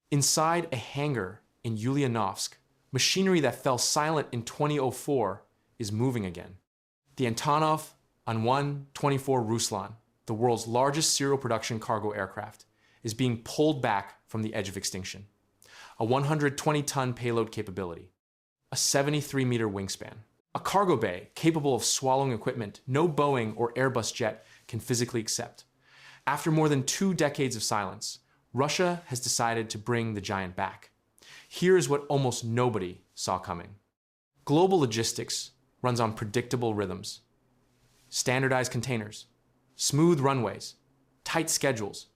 Inside a hangar in Ulyanovsk, machinery that fell silent in 2004 is moving again. The Antonov An-124 Ruslan, the world's largest serial production cargo aircraft, is being pulled back from the edge of extinction. A 120-ton payload capability, a 73-meter wingspan, a cargo bay capable of swallowing equipment no Boeing or Airbus jet can physically accept. After more than 2 decades of silence, Russia has decided to bring the giant back. Here is what almost nobody saw coming. Global logistics runs on predictable rhythms. Standardized containers, smooth runways, tight schedules.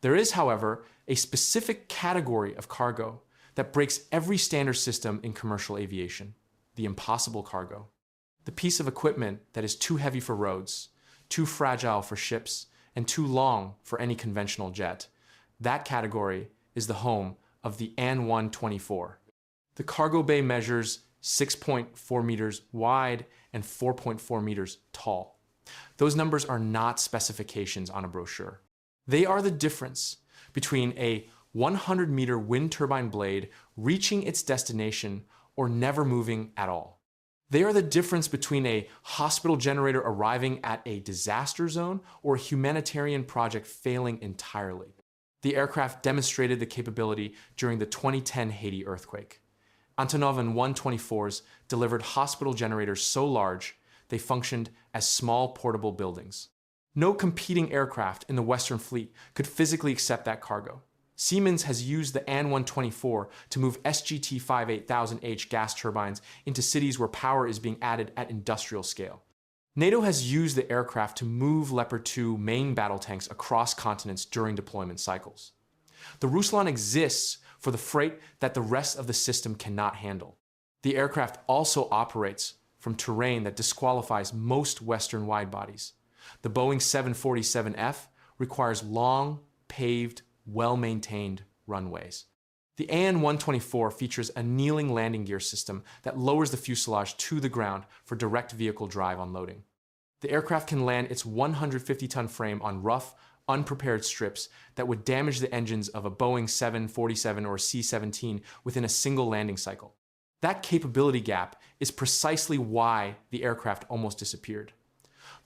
There is, however, a specific category of cargo that breaks every standard system in commercial aviation: the impossible cargo. The piece of equipment that is too heavy for roads, too fragile for ships, and too long for any conventional jet. That category is the home of the An-124. The cargo bay measures 6.4 meters wide and 4.4 meters tall. Those numbers are not specifications on a brochure. They are the difference between a 100-meter wind turbine blade reaching its destination or never moving at all. They are the difference between a hospital generator arriving at a disaster zone or a humanitarian project failing entirely. The aircraft demonstrated the capability during the 2010 Haiti earthquake. Antonov An-124s delivered hospital generators so large they functioned as small portable buildings. No competing aircraft in the Western fleet could physically accept that cargo. Siemens has used the An-124 to move SGT-58000H gas turbines into cities where power is being added at industrial scale. NATO has used the aircraft to move Leopard 2 main battle tanks across continents during deployment cycles. The Ruslan exists for the freight that the rest of the system cannot handle. The aircraft also operates from terrain that disqualifies most Western widebodies. The Boeing 747F requires long, paved, well-maintained runways. The An-124 features a kneeling landing gear system that lowers the fuselage to the ground for direct vehicle drive unloading. The aircraft can land its 150-ton frame on rough, unprepared strips that would damage the engines of a Boeing 747 or C-17 within a single landing cycle. That capability gap is precisely why the aircraft almost disappeared.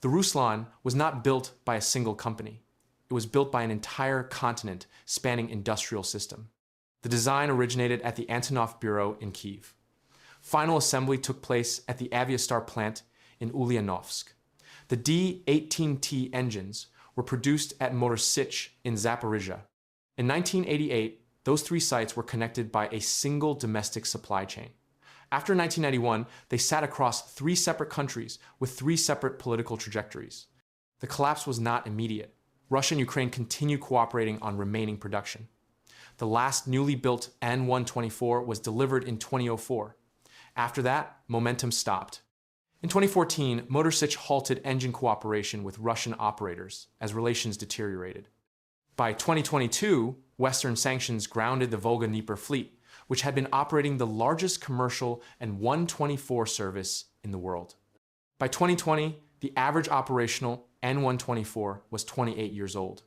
The Ruslan was not built by a single company. It was built by an entire continent spanning industrial system. The design originated at the Antonov Bureau in Kyiv. Final assembly took place at the Aviastar plant in Ulyanovsk. The D-18T engines were produced at Motor Sich in Zaporizhia. In 1988, those 3 sites were connected by a single domestic supply chain. After 1991, they sat across 3 separate countries with 3 separate political trajectories. The collapse was not immediate. Russia and Ukraine continue cooperating on remaining production. The last newly built An-124 was delivered in 2004. After that, momentum stopped. In 2014, Motor Sich halted engine cooperation with Russian operators as relations deteriorated. By 2022, Western sanctions grounded the Volga-Dnieper fleet, which had been operating the largest commercial An-124 service in the world. By 2020, the average operational An-124 was 28 years old.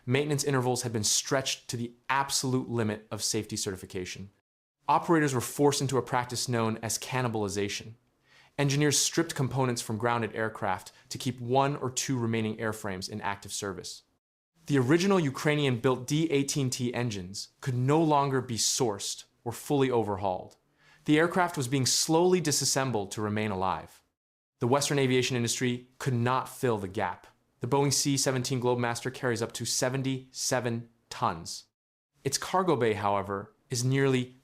Maintenance intervals had been stretched to the absolute limit of safety certification. Operators were forced into a practice known as cannibalization. Engineers stripped components from grounded aircraft to keep 1 or 2 remaining airframes in active service. The original Ukrainian-built D-18T engines could no longer be sourced or fully overhauled. The aircraft was being slowly disassembled to remain alive. The Western aviation industry could not fill the gap. The Boeing C-17 Globemaster carries up to 77 tons. Its cargo bay, however, is nearly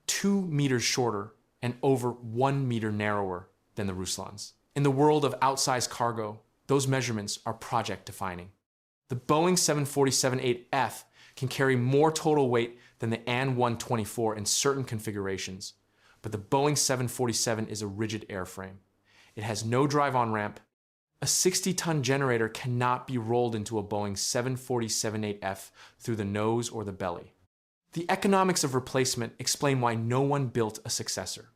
2 meters shorter and over 1 meter narrower than the Ruslans. In the world of outsized cargo, those measurements are project-defining. The Boeing 747-8F can carry more total weight than the An-124 in certain configurations, but the Boeing 747 is a rigid airframe. It has no drive on-ramp. A 60-ton generator cannot be rolled into a Boeing 747-8F through the nose or the belly. The economics of replacement explain why no one built a successor.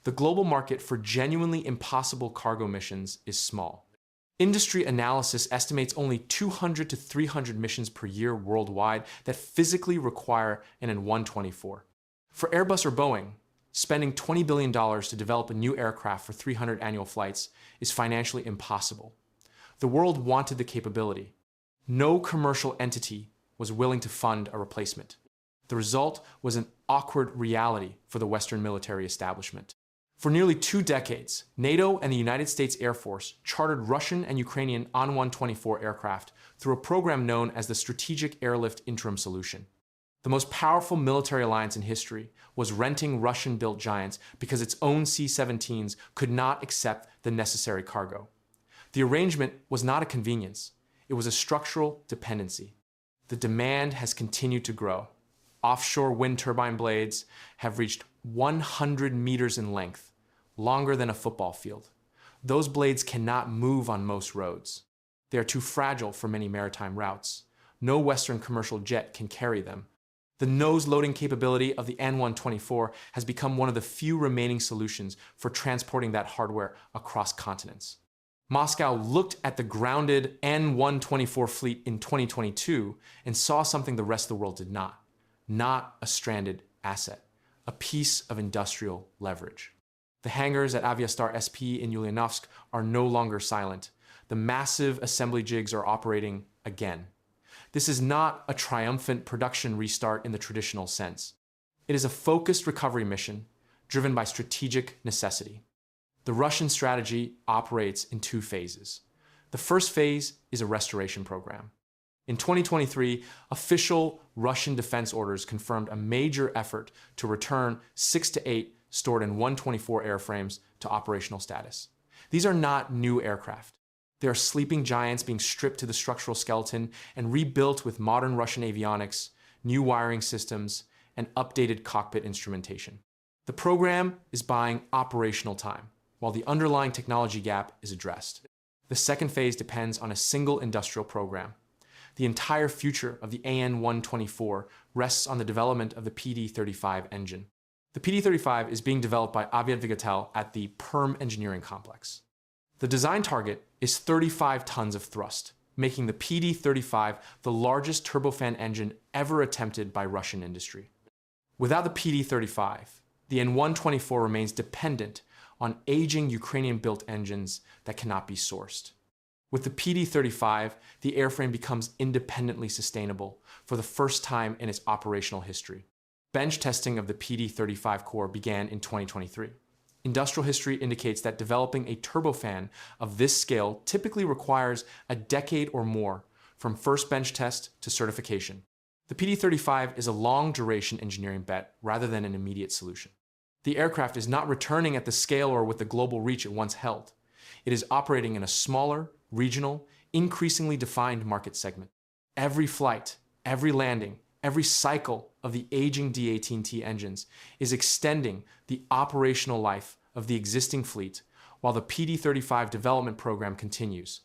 The global market for genuinely impossible cargo missions is small. Industry analysis estimates only 200 to 300 missions per year worldwide that physically require an An-124. For Airbus or Boeing, spending $20 billion to develop a new aircraft for 300 annual flights is financially impossible. The world wanted the capability. No commercial entity was willing to fund a replacement. The result was an awkward reality for the Western military establishment. For nearly 2 decades, NATO and the United States Air Force chartered Russian and Ukrainian An-124 aircraft through a program known as the Strategic Airlift Interim Solution. The most powerful military alliance in history was renting Russian-built giants because its own C-17s could not accept the necessary cargo. The arrangement was not a convenience. It was a structural dependency. The demand has continued to grow. Offshore wind turbine blades have reached 100 meters in length, longer than a football field. Those blades cannot move on most roads. They are too fragile for many maritime routes. No Western commercial jet can carry them. The nose-loading capability of the An-124 has become one of the few remaining solutions for transporting that hardware across continents. Moscow looked at the grounded An-124 fleet in 2022 and saw something the rest of the world did not. Not a stranded asset, a piece of industrial leverage. The hangars at Aviastar SP in Ulyanovsk are no longer silent. The massive assembly jigs are operating again. This is not a triumphant production restart in the traditional sense. It is a focused recovery mission driven by strategic necessity. The Russian strategy operates in 2 phases. The first phase is a restoration program. In 2023, official Russian defense orders confirmed a major effort to return 6 to 8 stored in 124 airframes to operational status. These are not new aircraft. They are sleeping giants being stripped to the structural skeleton and rebuilt with modern Russian avionics, new wiring systems, and updated cockpit instrumentation. The program is buying operational time, while the underlying technology gap is addressed. The second phase depends on a single industrial program. The entire future of the An-124 rests on the development of the PD-35 engine. The PD-35 is being developed by Aviation at the Perm Engineering Complex. The design target is 35 tons of thrust, making the PD-35 the largest turbofan engine ever attempted by Russian industry. Without the PD-35, the An-124 remains dependent on aging Ukrainian-built engines that cannot be sourced. With the PD-35, the airframe becomes independently sustainable for the first time in its operational history. Bench testing of the PD-35 core began in 2023. Industrial history indicates that developing a turbofan of this scale typically requires a decade or more from first bench test to certification. The PD-35 is a long-duration engineering bet rather than an immediate solution. The aircraft is not returning at the scale or with the global reach it once held. It is operating in a smaller, regional, increasingly defined market segment. Every flight, every landing, every cycle of the aging D-18T engines is extending the operational life of the existing fleet while the PD-35 development program continues.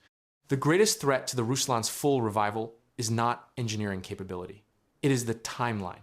The greatest threat to the Ruslan's full revival is not engineering capability. It is the timeline.